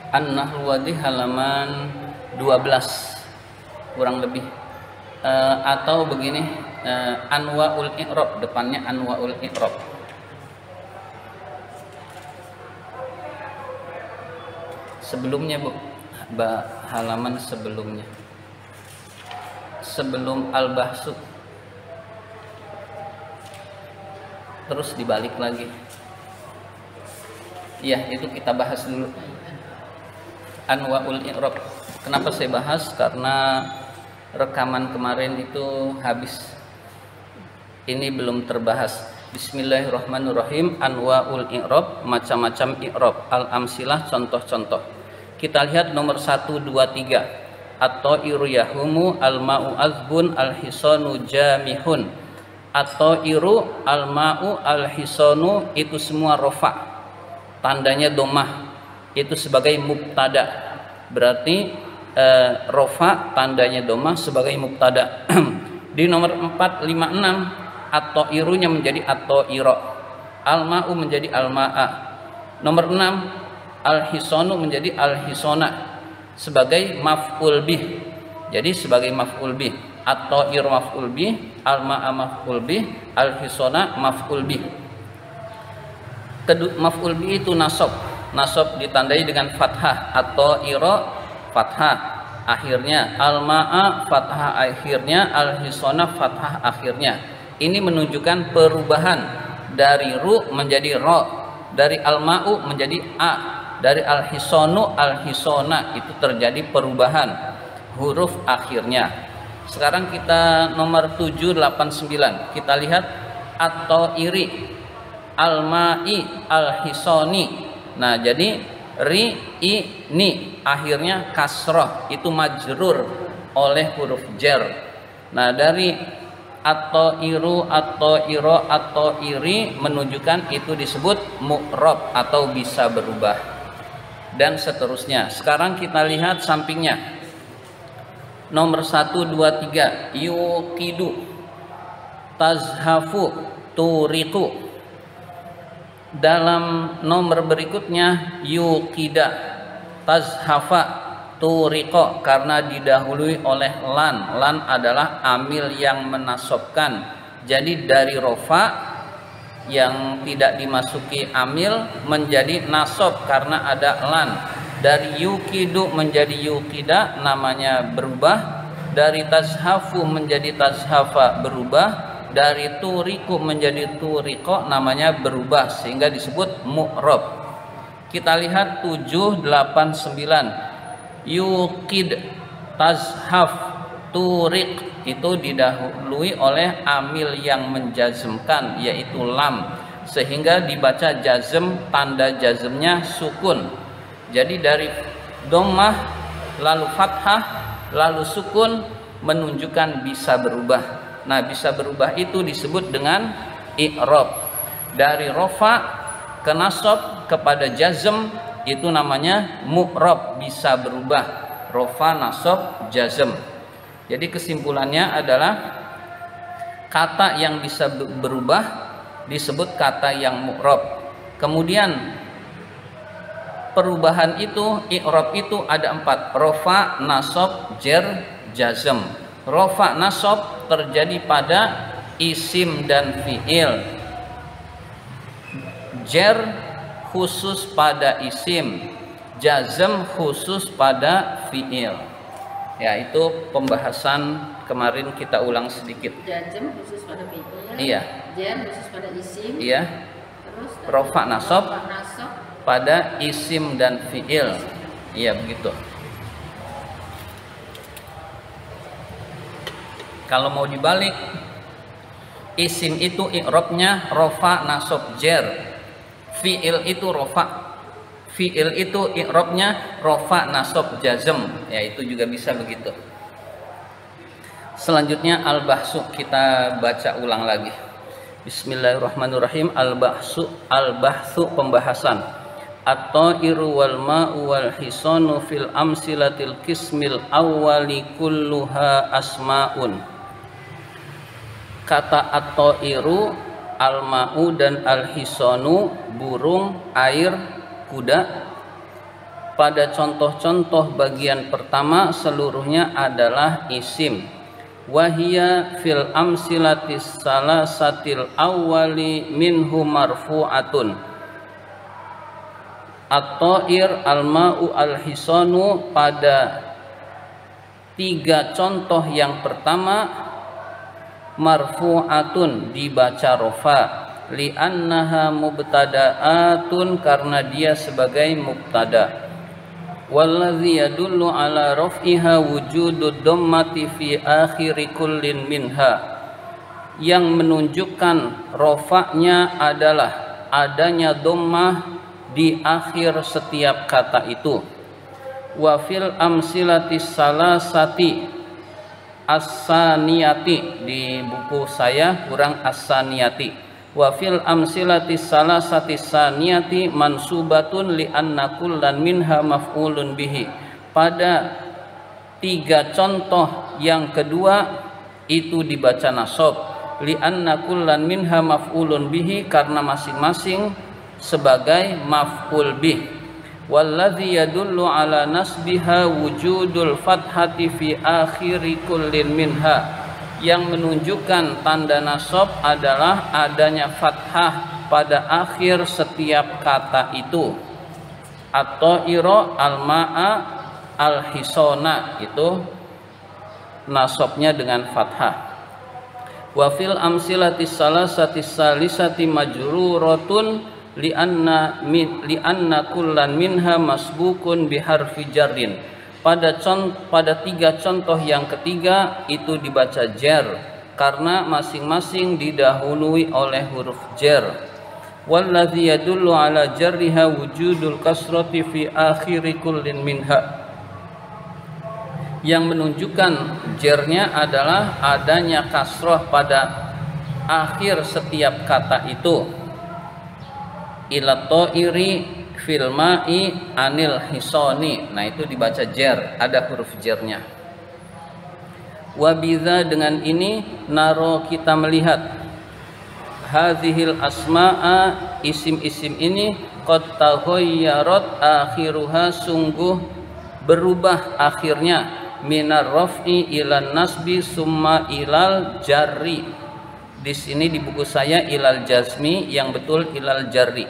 An-Nahwadi halaman 12 kurang lebih. Atau begini, Anwaul I'rab, depannya Anwaul I'rab. Sebelumnya Bu, halaman sebelumnya, sebelum Al-Bahsu, terus dibalik lagi. Iya, itu kita bahas dulu. Anwaul I'rab. Kenapa saya bahas? Karena rekaman kemarin itu habis. Ini belum terbahas. Bismillahirrahmanirrahim. Anwaul I'rab, macam-macam i'rab. Al-amsilah, contoh-contoh. Kita lihat nomor 1, 2, 3. At-ta'iru yahumu, al-ma'u azbun, al-hisanu jamihun. At-ta'iru, al-ma'u, al-hisanu, itu semua rofa, tandanya domah, itu sebagai mubtada. Berarti rofa tandanya domah sebagai mubtada. Di nomor 4, 5, 6, at-ta'irunya menjadi at-ta'ira, al-ma'u menjadi al-ma'a. Nomor 6, al-hisanu menjadi al-hisona sebagai maf'ul bih. Jadi sebagai maf'ul bih. At-ta'ir maf'ul bih, al-ma'a maf'ul bih, al-hisona maf'ul bih. Maf'ul bih itu nasab. Nasab ditandai dengan fathah. At-ta'ira fathah akhirnya, al-ma'a fathah akhirnya, al-hisona fathah akhirnya. Ini menunjukkan perubahan dari ru menjadi ro, dari al-ma'u menjadi a, dari al-hisonu al-hisona, itu terjadi perubahan huruf akhirnya. Sekarang kita nomor 7, 8, 9. Kita lihat at-ta'iri, al-ma'i, al-hisoni. Nah, jadi ri, i, ni akhirnya kasroh, itu majrur oleh huruf jar. Nah, dari at-ta'iru, at-ta'iro, at-ta'iri menunjukkan itu disebut mu'rab atau bisa berubah, dan seterusnya. Sekarang kita lihat sampingnya. Nomor 1, 2, 3. Yuqidu, tazhafu, turiqu. Dalam nomor berikutnya yuqida, tazhafa, turiqo, karena didahului oleh lan. Lan adalah amil yang menasobkan. Jadi dari rofa yang tidak dimasuki amil menjadi nasob karena ada lan. Dari yuqidu menjadi yuqida, namanya berubah. Dari tazhafu menjadi tazhafa, berubah. Dari turiku menjadi turiko, namanya berubah, sehingga disebut mu'rab. Kita lihat 7, 8, 9. Yuqid, tazhaf, turik, itu didahului oleh amil yang menjazmkan, yaitu lam, sehingga dibaca jazm, tanda jazmnya sukun. Jadi dari dhammah lalu fathah lalu sukun menunjukkan bisa berubah. Nah, bisa berubah itu disebut dengan i'rab. Dari rofa ke nasab kepada jazm itu namanya mu'rab, bisa berubah. Rofa, nasab, jazm. Jadi kesimpulannya adalah kata yang bisa berubah disebut kata yang mu'rab. Kemudian perubahan itu, i'rab itu ada 4. Rofa, nasab, jar, jazm. Rofa, nasab terjadi pada isim dan fi'il. Jar khusus pada isim, jazm khusus pada fi'il. Ya, itu pembahasan kemarin, kita ulang sedikit. Jazm khusus pada fi'il. Iya. Jar khusus pada isim. Iya. Terus Rofa, nasab nasab pada isim dan fi'il. Iya, begitu. Kalau mau dibalik, isim itu i'rabnya rofa, nasab, jar. Fi'il itu rofa. Fi'il itu i'rabnya rofa, nasab, jazm. Ya, itu juga bisa begitu. Selanjutnya al-bahsu, kita baca ulang lagi. Bismillahirrahmanirrahim. Al-bahsu, pembahasan. At-ta'iru wal ma'u wal hisanu fil amsilatil qismil awwali kulluha asma'un. Kata at-ta'iru, al-ma'u dan al-hisanu, burung, air, kuda, pada contoh-contoh bagian pertama seluruhnya adalah isim. Wahia fil amsilatis salasatil awwali minhu marfu'atun. At-ta'ir, al-ma'u, al-hisanu, pada 3 contoh yang pertama marfu'atun dibaca rofa, li'annaha mubtada'atun karena dia sebagai mubtada. Wallazi yadullu ala raf'iha wujudud dhammati fi akhiri kullin minha, yang menunjukkan rofaknya adalah adanya dhammah di akhir setiap kata itu. Wa fil amsilatis salasati as-saniyati, di buku saya kurang as-saniyati. Wa fil amsilatis salasati saniyati mansubatun li anna kullan minha maf'ulun bihi. Pada 3 contoh yang kedua itu dibaca nasab, li anna kullan minha maf'ulun bihi karena masing-masing sebagai maf'ul bih. Wallazi yadullu ala nasbiha wujudul fathati fi akhiri kullin minha, yang menunjukkan tanda nasab adalah adanya fathah pada akhir setiap kata itu. At-ta'ira, al-ma'a, al-hisana, itu nasabnya dengan fathah. Wa fil amsilatis salasatis salisati majruratun li'anna kullan minha masbukun biharfi jarrin. Pada 3 contoh yang ketiga itu dibaca jar karena masing-masing didahului oleh huruf jar. Wallazi yadullu ala jarriha wujudul kasrati fi akhiri kullin minha, yang menunjukkan jarnya adalah adanya kasrah pada akhir setiap kata itu. Ila ta'iri fil ma'i anil hisani, nah itu dibaca jar, ada huruf jarnya. Wa biza, dengan ini naro kita melihat hadhil asma'a, isim-isim ini qad taghayyarat akhiruha, sungguh berubah akhirnya, minar raf'i ilal nasbi summa ilal jarri. Di sini di buku saya ilal jazmi, yang betul ilal jarri.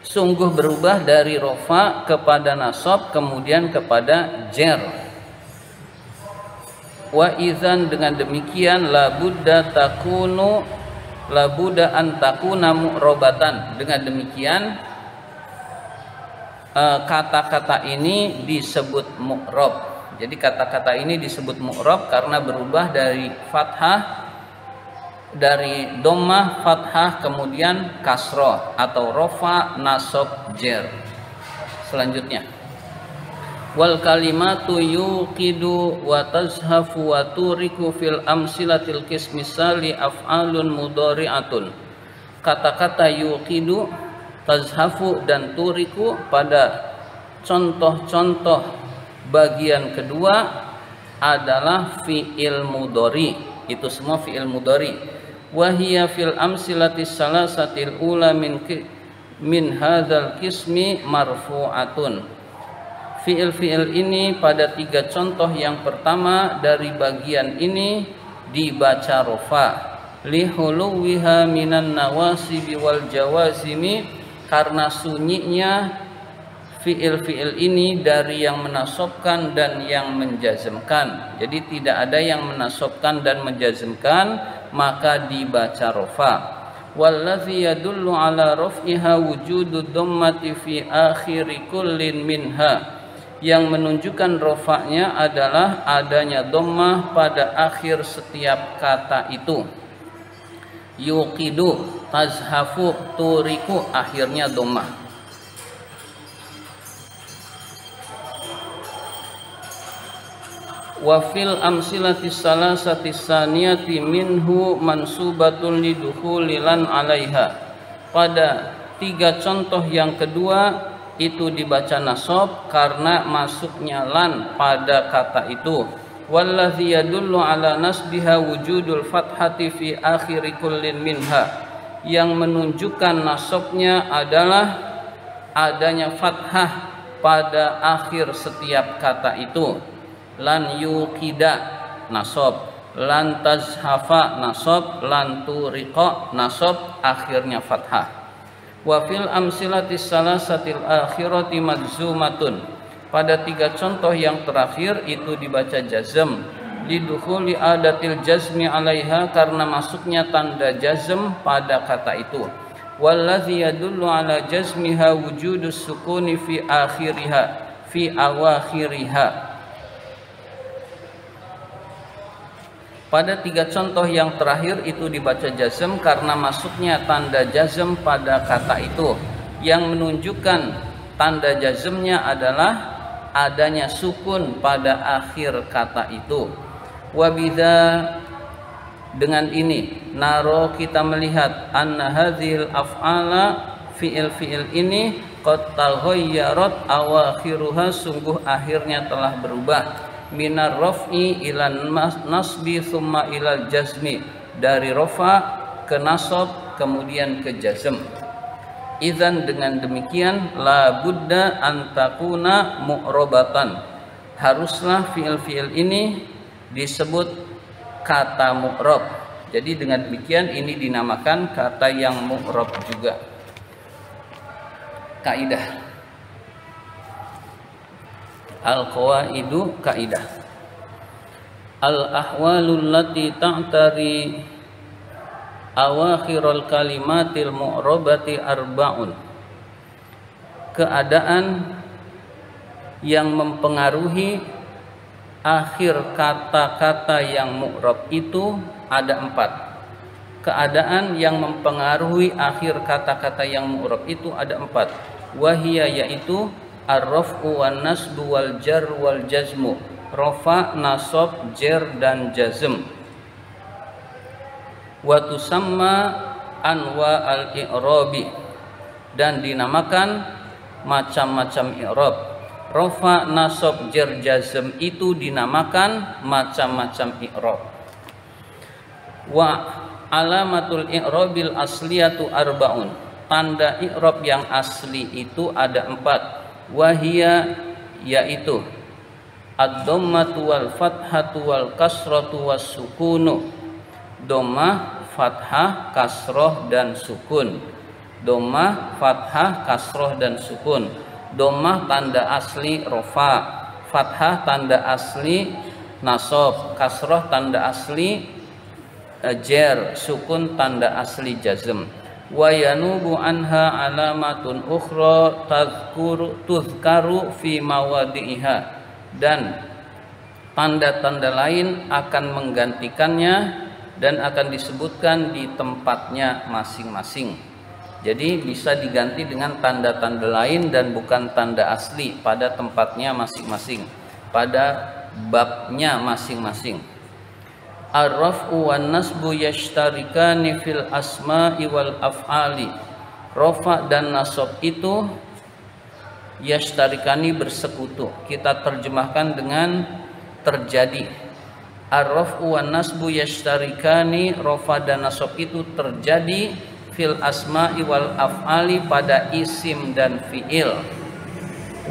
Sungguh berubah dari rofa kepada nasab kemudian kepada jar. Wa idzan, dengan demikian labudda an takuna mu'robatan, dengan demikian kata-kata ini disebut mu'rob. Jadi kata-kata ini disebut mu'rob karena berubah dari fathah, dari dhammah, fathah, kemudian kasroh atau rofa, nasab, jar. Selanjutnya, wal kalimatu yuqidu wa tazhafu wa turiku fil amsilatil qismisali af'alun mudhari'atun. Kata-kata yuqidu, tazhafu, dan turiku pada contoh-contoh bagian kedua adalah fi'il mudhari. Itu semua fi'il mudhari. Wahia fil amsilatis salasatil ula min hadzal qismi marfu'atun. Fi'il-fi'il ini pada 3 contoh yang pertama dari bagian ini dibaca rofa, lihuluwiha minan nawasibi wal jawazimi, karena sunyinya fi'il-fi'il ini dari yang menasabkan dan yang menjazmkan. Jadi tidak ada yang menasabkan dan menjazmkan, maka dibaca rofa. Wallazi yadullu ala raf'iha wujudud dhammati fi akhiri kullin minha, yang menunjukkan rofaknya adalah adanya dhammah pada akhir setiap kata itu. Yuqidu, tazhafu, turiku, akhirnya dhammah. Wa fil amsilati salasati saniyati minhu mansubatun lidukhulilan alaiha. Pada 3 contoh yang kedua itu dibaca nasab karena masuknya lan pada kata itu. Wallazi yadullu ala nasbiha wujudul fathati fi akhiri kullin minha, yang menunjukkan nasabnya adalah adanya fathah pada akhir setiap kata itu. Lan yuqida nasab, lan tazhafa nasab, lan turiqa nasab, akhirnya fathah. Wa fil amsilatis salasatil akhirati majzumatun, pada 3 contoh yang terakhir itu dibaca jazm, lidukhuli adatil jazmi alaiha, karena masuknya tanda jazm pada kata itu. Wallazi yadullu ala jazmiha wujudus sukuni fi akhiriha fi awakhiriha. Pada 3 contoh yang terakhir itu dibaca jazm karena masuknya tanda jazm pada kata itu, yang menunjukkan tanda jazmnya adalah adanya sukun pada akhir kata itu. Wabida, dengan ini naro kita melihat anna hadhil af'ala, fi'il ini qad taghayyarat awakhiruha, sungguh akhirnya telah berubah, minar raf'i ilan nasbi thumma ilal jazmi, dari rafa ke nasab kemudian ke jazm. Idzan, dengan demikian la budda antakuna mu'robatan, haruslah fi'il ini disebut kata mu'rob. Jadi dengan demikian ini dinamakan kata yang mu'rob juga. Kaidah al-qawaidu, kaidah al-ahwalul lati ta'tari awakhirul kalimatil mu'robati arba'un, keadaan yang mempengaruhi akhir kata-kata yang mu'rab itu ada 4. Keadaan yang mempengaruhi akhir kata-kata yang mu'rab itu ada 4. Wahia, yaitu ar-raf'u wan nasbu wal jar wal jazmu, rafa, nasab, jar dan jazm. Wa tusamma anwa al-i'rabi, dan dinamakan macam-macam i'rab. Rafa, nasab, jar, jazm itu dinamakan macam-macam i'rab. Wa alamatul i'rabil asliyatu arba'un, tanda i'rab yang asli itu ada 4. Wahia, yaitu ad-dhammatu wal fathatu wal kasratu was sukunu, dhammah, fathah, kasroh dan sukun. Dhammah, fathah, kasroh dan sukun. Dhammah tanda asli rofa, fathah tanda asli nasab, kasroh tanda asli jar, sukun tanda asli jazm. Wa yanubu anha alamatun ukhra tuzkaru fi mawadi'iha, dan tanda-tanda lain akan menggantikannya dan akan disebutkan di tempatnya masing-masing. Jadi bisa diganti dengan tanda-tanda lain dan bukan tanda asli pada tempatnya masing-masing, pada babnya masing-masing. Ar-raf'u wan nasbu yashtarikani fil asma'i wal af'ali. Rafa dan nasab itu yashtarikani, bersekutu. Kita terjemahkan dengan terjadi. Ar-raf'u wan nasbu yashtarikani, rafa dan nasab itu terjadi fil asma'i wal af'ali, pada isim dan fi'il.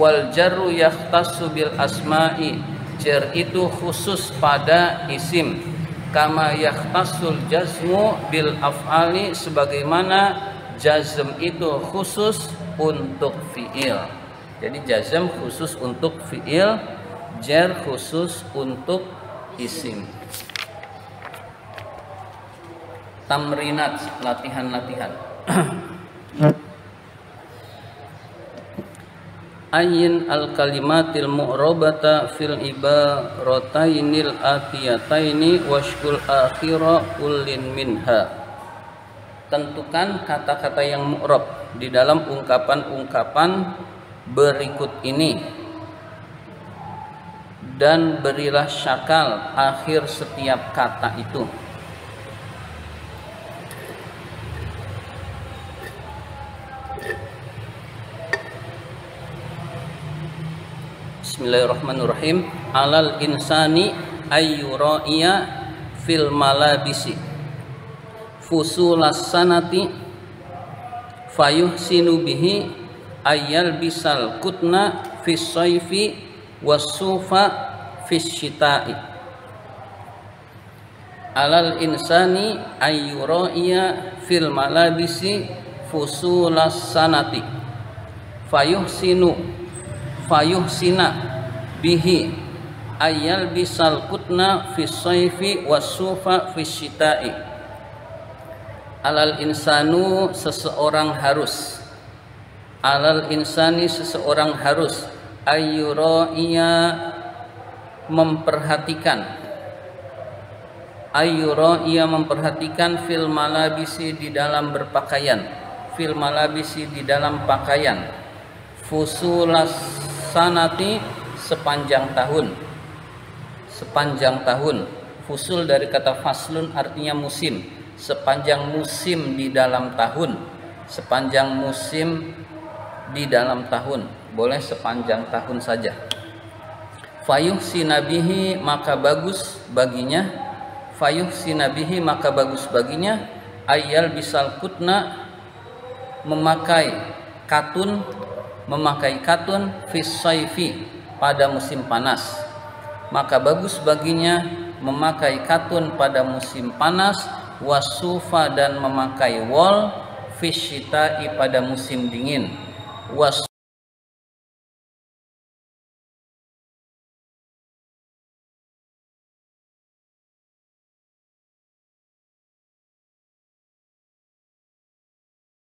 Wal jarru yakhtassu bil asma'i, jar itu khusus pada isim. Kama yakhtassul jazmu bil af'ali, sebagaimana jazm itu khusus untuk fi'il. Jadi jazm khusus untuk fi'il, jar khusus untuk isim. Tamrinat, latihan-latihan. Ayin al-kalimatil mu'rabata fil ibaratainil atiyataini washkul akhira kullin minha. Tentukan kata-kata yang mu'rab di dalam ungkapan-ungkapan berikut ini, dan berilah syakal akhir setiap kata itu. Bismillahirrahmanirrahim. Alal insani ayyura'iya fil malabisi fusulas sanati fayuhsinu bihi ayyal bisal kutna fis shayfi was-sufa fis syita'i. Alal insani ayyura'iya fil malabisi fusulas sanati fayuhsina bihi ayyal bisal kutna fis shayfi was-sufa fis syita'i. Alal insanu seseorang harus, alal insani seseorang harus, ayyura'iya memperhatikan, ayyura'iya memperhatikan fil malabisi di dalam berpakaian, fil malabisi di dalam pakaian, fusulas sanati sepanjang tahun, sepanjang tahun. Fusul dari kata faslun artinya musim, sepanjang musim di dalam tahun, sepanjang musim di dalam tahun, boleh sepanjang tahun saja. Fayuhsina bihi maka bagus baginya, fayuhsina bihi maka bagus baginya, ayyal bisal kutna memakai katun, memakai katun fis shayfi pada musim panas, maka bagus baginya memakai katun pada musim panas, wasufa dan memakai wol fis syita'i pada musim dingin, was